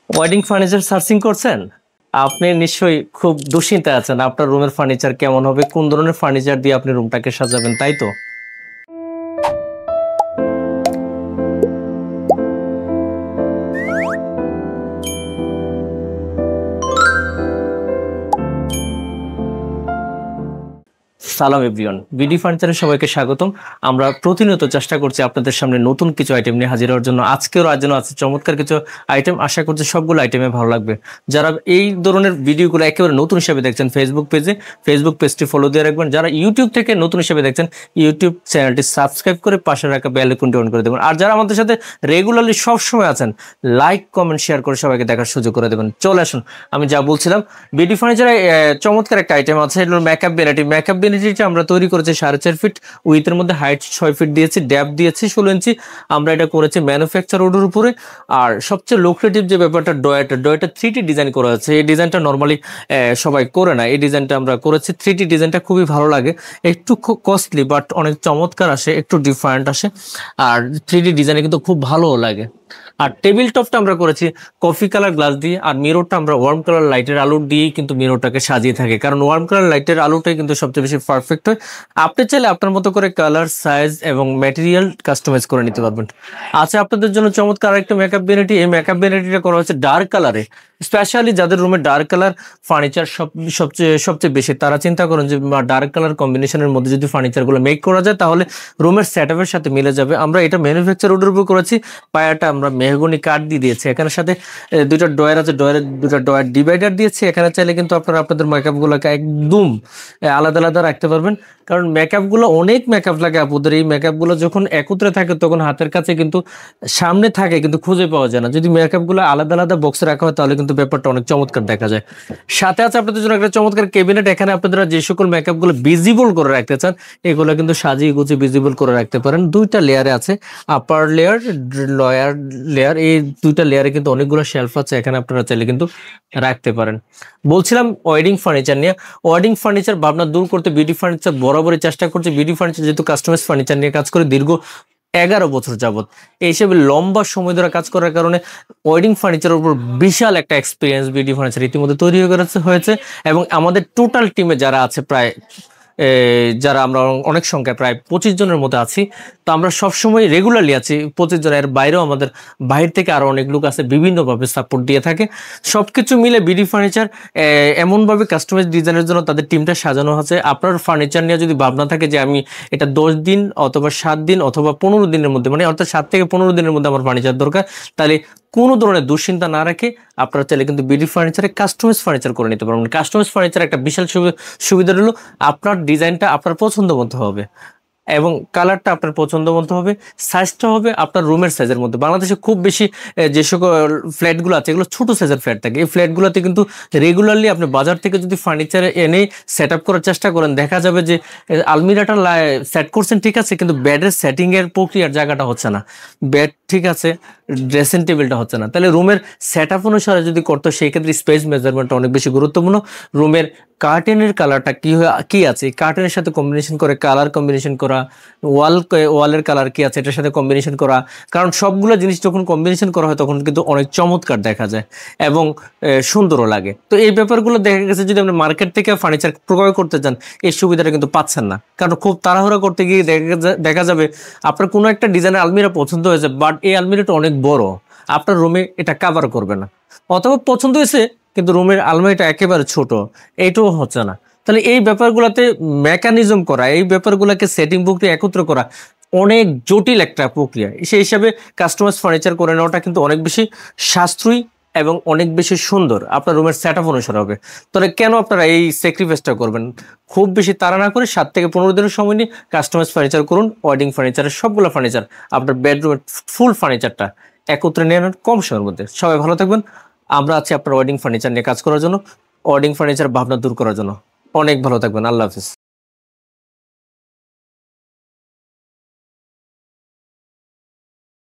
Wedding furniture searching করছেন? আপনি নিশ্চয়ই খুব দুশ্চিন্তায় আছেন আপনার রুমের ফার্নিচার কেমন হবে, কোন ধরনের ফার্নিচার দিয়ে আপনি রুমটাকে সাজাবেন, তাই তো? সালাম এভরিওয়ান, বিডি ফার্নিচারের সবাইকে স্বাগতম। আমরা প্রতিনিয়ত চেষ্টা করছি আপনাদের সামনে নতুন কিছু আইটেম নিয়ে হাজির হওয়ার জন্য। আজকেও আয়োজন আছে চমৎকার কিছু আইটেম, আশা করছি সবগুলো আইটেমে ভালো লাগবে। যারা এই ধরনের ভিডিওগুলো একেবারে নতুন হিসেবে দেখছেন ফেসবুক পেজটি ফলো দিয়ে রাখবেন। যারা ইউটিউব থেকে নতুন হিসেবে দেখছেন ইউটিউব চ্যানেলটি সাবস্ক্রাইব করে পাশে রাখা বেল আইকনটি অন করে দেবেন। আর যারা আমাদের সাথে রেগুলারলি সবসময় আছেন, লাইক কমেন্ট শেয়ার করে সবাইকে দেখার সুযোগ করে দেবেন। চলে আসুন, আমি যা বলছিলাম, বিডি ফার্নিচারে চমৎকার একটা আইটেম আছে, এটা মেকআপ ভ্যানিটিটা আমরা তৈরি করেছি 4.5 ফিট উইথের মধ্যে, হাইট 6 ফিট দিয়েছি, ড্যাপ দিয়েছি 16 ইঞ্চি। আমরা এটা করেছি ম্যানুফ্যাকচার অর্ডার উপরে। আর সবচেয়ে লোক্রেটিভ যে ব্যাপারটা, ডয়াটা 3D ডিজাইন করা আছে। এই ডিজাইনটা নর্মালি সবাই করে না, এই ডিজাইনটা আমরা করেছি। 3D ডিজাইনটা খুবই ভালো লাগে, একটু খুব কস্টলি বাট অনেক চমৎকার আসে, একটু ডিফারেন্ট আসে। আর 3D ডিজাইনে কিন্তু খুব ভালোও লাগে। আর টেবিল টপটা আমরা করেছি কফি কালার গ্লাস দিয়ে, আর মিররটা আমরা ওয়ার্ম কালার লাইটের আলো দিয়েই কিন্তু মিররটাকে সাজিয়ে থাকে, কারণ ওয়ার্ম কালার লাইটের আলোটাই কিন্তু সবচেয়ে বেশি পারফেক্ট হয়। আপনি চাইলে আপনার মতো করে কালার, সাইজ এবং ম্যাটেরিয়াল কাস্টমাইজ করে নিতে পারবেন। আচ্ছা, আপনাদের জন্য চমৎকার একটা মেকআপ ভ্যানিটি। এই মেকআপ ভ্যানিটিটা করা হচ্ছে ডার্ক কালারে, স্পেশালি যাদের রুমে ডার্ক কালার ফার্নিচার সবচেয়ে বেশি, তারা চিন্তা করেন যে ডার্ক কালার কম্বিনেশনের মধ্যে যদি ফার্নিচারগুলো মেক করা যায় তাহলে রুমের সেটআপের সাথে মিলে যাবে। আমরা এটা ম্যানুফ্যাকচার অর্ডার উপর করেছি। পায়াটা আমরা মেহগনি কাঠ দিয়ে দিয়েছি, এখানে সাথে দুইটা ডয়ার আছে, দুইটা ডয়ার ডিভাইডার দিয়েছি। এখানে চাইলে কিন্তু আপনারা আপনাদের মেকআপগুলোকে একদম আলাদা আলাদা রাখতে পারবেন, কারণ মেকআপগুলো অনেক মেকআপ লাগে আপুদের। এই মেকআপগুলো যখন একত্রে থাকে তখন হাতের কাছে কিন্তু সামনে থাকে কিন্তু খুঁজে পাওয়া যায় না। যদি মেকআপগুলো আলাদা আলাদা বক্সে রাখা হয় তাহলে কিন্তু ব্যাপারটা অনেক চমৎকার দেখা যায়। সাথে আছে আপনাদের জন্য একটা চমৎকার ক্যাবিনেট। এখানে আপনারা যে সকল মেকআপগুলো ভিজিবল করে রাখতে চান এগুলো কিন্তু সাজিয়ে গুছিয়ে ভিজিবল করে রাখতে পারেন। দুইটা লেয়ারে আছে, আপার লেয়ার, লোয়ার লেয়ার। এই দুইটা লেয়ারে কিন্তু অনেকগুলো শেলফ আছে, এখানে আপনারা চাইলে কিন্তু রাখতে পারেন। বলছিলাম ওয়েডিং ফার্নিচার নিয়ে। ওয়েডিং ফার্নিচার ভাবনা দূর করতে বিডি ফার্নিচার বরাবরই চেষ্টা করছে। বিডি ফার্নিচার যেহেতু কাস্টমাইজ ফার্নিচার নিয়ে কাজ করে দীর্ঘ 11 বছর যাবত, এই হিসেবে লম্বা সময় ধরে কাজ করার কারণে ওয়েডিং ফার্নিচারের উপর বিশাল একটা এক্সপিরিয়েন্স বিডি ফার্নিচার ইতিমধ্যে তৈরি হয়েছে। এবং আমাদের টোটাল টিমে যারা আছে প্রায় যারা আমরা অনেক সংখ্যায় প্রায় 25 জনের মতো আছি, তো আমরা সবসময় রেগুলারলি আছি 25 জনের বাইরেও আমাদের বাইরে থেকে আরো অনেক লোক আছে, বিভিন্নভাবে সাপোর্ট দিয়ে থাকে। সবকিছু মিলে বিডি ফার্নিচার এমনভাবে কাস্টমাইজ ডিজাইনের জন্য তাদের টিমটা সাজানো আছে। আপনার ফার্নিচার নিয়ে যদি ভাবনা থাকে যে আমি এটা 10 দিন অথবা 7 দিন অথবা 15 দিনের মধ্যে, মানে অর্থাৎ 7 থেকে 15 দিনের মধ্যে আমার ফার্নিচার দরকার, তাহলে কোনো ধরনের দুশ্চিন্তা না রাখে আপনারা চাইলে কিন্তু বিডি ফার্নিচারে কাস্টমাইজ ফার্নিচার করে নিতে পারবেন। কাস্টমাইজ ফার্নিচার একটা বিশাল সুবিধা হলো আপনার ডিজাইনটা আপনার পছন্দ মতো হবে এবং কালারটা আপনার পছন্দ মতো হবে, সাইজটা হবে আপনার রুমের সাইজের মধ্যে। বাংলাদেশে খুব বেশি যে সকল ফ্ল্যাটগুলো আছে এগুলো ছোট সাইজের ফ্ল্যাট থাকে। এই ফ্ল্যাটগুলোতে কিন্তু রেগুলারলি আপনি বাজার থেকে যদি ফার্নিচার এনে সেট আপ করার চেষ্টা করেন, দেখা যাবে যে আলমিরাটা সেট করছেন ঠিক আছে, কিন্তু বেডের সেটিং এর প্রক্রিয়ার জায়গাটা হচ্ছে না, বেড ঠিক আছে, ড্রেসিং টেবিলটা হচ্ছে না। তাহলে রুমের সেট আপ অনুসারে যদি করতো সেই ক্ষেত্রে স্পেস মেজারমেন্টটা অনেক বেশি গুরুত্বপূর্ণ। রুমের কার্টেনের কালারটা কি আছে, কার্টেনের সাথে কম্বিনেশন করে কালার কম্বিনেশন করা, ওয়ালের কালার কি আছে এটার সাথে কম্বিনেশন করা, কারণ সবগুলো জিনিস যখন কম্বিনেশন করা হয় তখন কিন্তু অনেক চমৎকার দেখা যায় এবং সুন্দরও লাগে। তো এই ব্যাপারগুলো দেখা গেছে যদি আপনি মার্কেট থেকে ফার্নিচার ক্রয় করতে চান এই সুবিধাটা কিন্তু পাচ্ছেন না, কারণ খুব তাড়াহুড়া করতে গিয়ে দেখা যাবে আপনার কোনো একটা ডিজাইনের আলমিরা পছন্দ হয়েছে, বাট এই আলমিরাটা অনেক বড়, আপনার রুমে এটা কাভার করবে না। অথবা পছন্দ হয়েছে কিন্তু রুমের আলমারিটা একেবারে ছোট, এইটাও হচ্ছে না। তাহলে এই ব্যাপারগুলোতে মেকানিজম করা, এই ব্যাপারগুলোকে সেটিং প্রক্রিয়া একত্র করা অনেক জটিল একটা প্রক্রিয়া। সেই হিসাবে কাস্টমাইজ ফার্নিচার করে নেওয়াটা কিন্তু অনেক বেশি সাশ্রয়ী এবং অনেক বেশি সুন্দর, আপনার রুমের সেট আপ অনুসারে হবে। তাহলে কেন আপনারা এই স্যাক্রিফাইসটা করবেন? খুব বেশি তাড়া না করে 7 থেকে 15 দিনের সময় নিয়ে কাস্টমাইজ ফার্নিচার করুন। ওয়েডিং ফার্নিচারের সবগুলো ফার্নিচার, আপনার বেডরুমের ফুল ফার্নিচারটা একত্রে নিয়ে নেন কম সময়ের মধ্যে। সবাই ভালো থাকবেন। আমরা আছি আপনার ওয়েডিং ফার্নিচার নিয়ে কাজ করার জন্য, ওয়েডিং ফার্নিচার ভাবনা দূর করার জন্য। অনেক ভালো থাকবেন। আল্লাহ হাফিজ।